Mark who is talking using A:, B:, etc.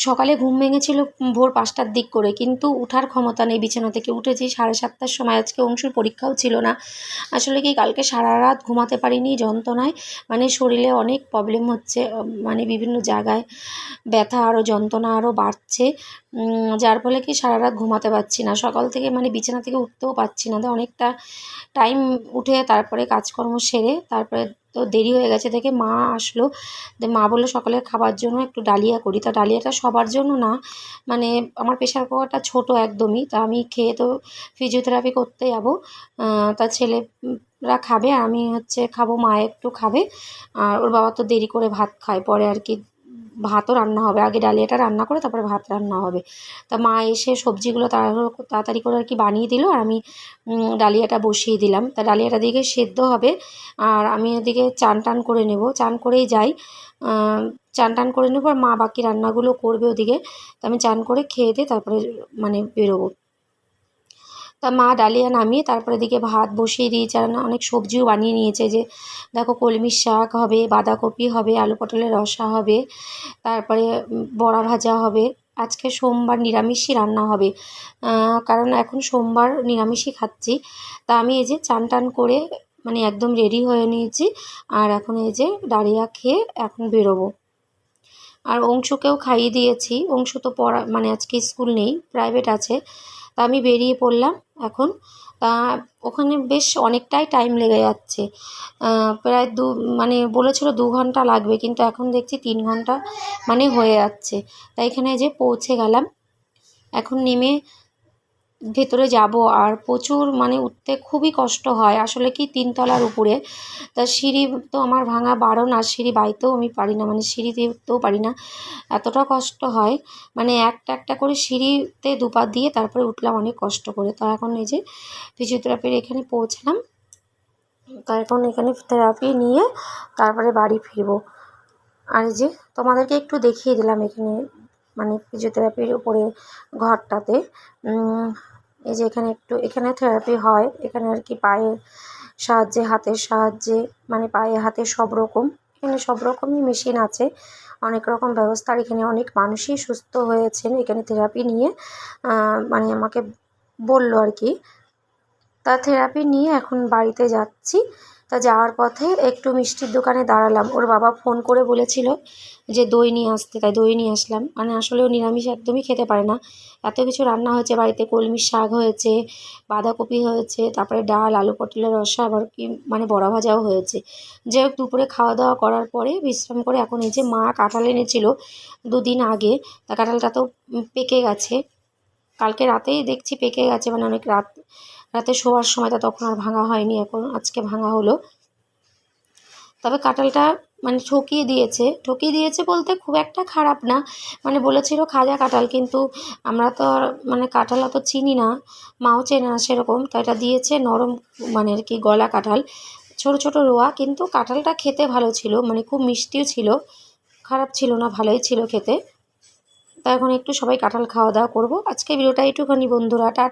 A: সকালে ঘুম ভেঙেছিল ভোর ৫টার দিক করে, কিন্তু উঠার ক্ষমতা নেই। বিছানা থেকে উঠেছি ৭:৩০টার সময়। আজকে অংশুর পরীক্ষাও ছিল না। আসলে কি কালকে সারা রাত ঘুমাতে পারিনি যন্ত্রণায়, মানে শরীরে অনেক প্রবলেম হচ্ছে, মানে বিভিন্ন জায়গায় ব্যথা আরও যন্ত্রণা আরও বাড়ছে, যার ফলে কি সারা রাত ঘুমাতে পারছি না। সকাল থেকে মানে বিছানা থেকে উঠতেও পারছি না। তো অনেকটা টাইম উঠে তারপরে কাজকর্ম সেরে তারপরে তো দেরি হয়ে গেছে দেখে মা আসলো। মা বললো সকালের খাবার জন্য একটু ডালিয়া করি। তা ডালিয়াটা সবার জন্য না, মানে আমার প্রেশার কুকারটা ছোটো একদমই। তা আমি খেয়ে তো ফিজিওথেরাপি করতে যাবো, তা ছেলেরা খাবে, আমি খাবো, মা একটু খাবে। আর ওর বাবা তো দেরি করে ভাত খায়, পরে আর কি ভাতও রান্না হবে। আগে ডালিয়াটা রান্না করে তারপরে ভাত রান্না হবে। তা মা এসে সবজিগুলো তাড়াতাড়ি করে আর কি বানিয়ে দিল, আর আমি ডালিয়াটা বসিয়ে দিলাম। তা ডালিয়াটা দিকে সেদ্ধ হবে, আর আমি ওদিকে চান টান করে নেব। চান করেই যাই, চান টান করে নেব, আর মা বাকি রান্নাগুলো করবে ওদিকে। তা আমি চান করে খেয়ে দিয়ে তারপরে মানে বেরোবো। তা মা ডালিয়া নামিয়ে তারপরে এদিকে ভাত বসিয়ে দিয়েছে, আর অনেক সবজিও বানিয়ে নিয়েছে। যে দেখো কলমির শাক হবে, বাঁধাকপি হবে, আলু পটলের রসা হবে, তারপরে বড়া ভাজা হবে। আজকে সোমবার নিরামিষই রান্না হবে, কারণ এখন সোমবার নিরামিষই খাচ্ছি। তা আমি এই যে চান টান করে মানে একদম রেডি হয়ে নিয়েছি, আর এখন এই যে ডালিয়া খেয়ে এখন বেরোবো। আর অংশুকেও খাইয়ে দিয়েছি। অংশু তো পড়া মানে আজকে স্কুল নেই, প্রাইভেট আছে। তা আমি বেরিয়ে পড়লাম এখন। তা ওখানে বেশ অনেকটাই টাইম লেগে যাচ্ছে, প্রায় মানে বলেছিল 2 ঘন্টা লাগবে, কিন্তু এখন দেখছি 3 ঘন্টা মানে হয়ে যাচ্ছে। তাই এখানে যে পৌঁছে গেলাম, এখন নেমে ভেতরে যাব। আর প্রচুর মানে উঠতে খুবই কষ্ট হয়, আসলে কি 3 তলার উপরে। তা সিঁড়ি তো আমার ভাঙা বারণ, আর সিঁড়ি বাইতেও আমি পারি না, মানে সিঁড়ি দিয়ে উঠতেও পারি না, এতটা কষ্ট হয়। মানে একটা একটা করে সিঁড়িতে দুপা দিয়ে তারপরে উঠলাম অনেক কষ্ট করে। তো এখন এই যে ফিজিওথেরাপির এখানে পৌঁছলাম। তো এখন এখানে থেরাপি নিয়ে তারপরে বাড়ি ফিরবো। আর এই যে তোমাদেরকে একটু দেখিয়ে দিলাম এখানে মানে ফিজিওথেরাপির উপরে ঘরটাতে। এই যে এখানে থেরাপি হয়, এখানে আর কি পায়ের সাহায্যে, হাতের সাহায্যে, মানে পায়ে হাতে সব রকম, এখানে সব রকমই মেশিন আছে, অনেক রকম ব্যবস্থা। আর এখানে অনেক মানুষই সুস্থ হয়েছেন এখানে থেরাপি নিয়ে, মানে আমাকে বললো আর কি। তা থেরাপি নিয়ে এখন বাড়িতে যাচ্ছি। তা যাওয়ার পথে একটু মিষ্টির দোকানে দাঁড়ালাম, ওর বাবা ফোন করে বলেছিল যে দই নিয়ে আসতে, তাই দই নিয়ে আসলাম। মানে আসলে ও নিরামিষ একদমই খেতে পারে না। এত কিছু রান্না হয়েছে বাড়িতে, কলমির শাক হয়েছে, বাঁধাকপি হয়েছে, তারপরে ডাল, আলু পটলের রসা, আবার কি মানে বড়া ভাজাও হয়েছে। যাই হোক, দুপুরে খাওয়া দাওয়া করার পরে বিশ্রাম করে এখন এই যে মা কাঁঠাল এনেছিল 2 দিন আগে। তা কাঁঠালটা তো পেকে গেছে, কালকে রাতেই দেখছি পেকে গেছে, মানে অনেক রাতে শোয়ার সময়, তা তখন আর ভাঙা হয়নি, এখন আজকে ভাঙা হলো। তবে কাঁঠালটা মানে ঠকিয়ে দিয়েছে বলতে খুব একটা খারাপ না, মানে বলেছিল খাজা কাঁঠাল, কিন্তু আমরা তো আর মানে কাঁঠাল অত চিনি না, মাও চেনে না সেরকম। তো এটা দিয়েছে নরম, মানে আর কি গলা কাঁঠাল, ছোট ছোট রোয়া, কিন্তু কাঁঠালটা খেতে ভালো ছিল, মানে খুব মিষ্টিও ছিল, খারাপ ছিল না, ভালোই ছিল খেতে। তা এখন একটু সবাই কাঁঠাল খাওয়া দাওয়া করবো। আজকে ভিডিওটা একটুখানি বন্ধুরা, টাটা।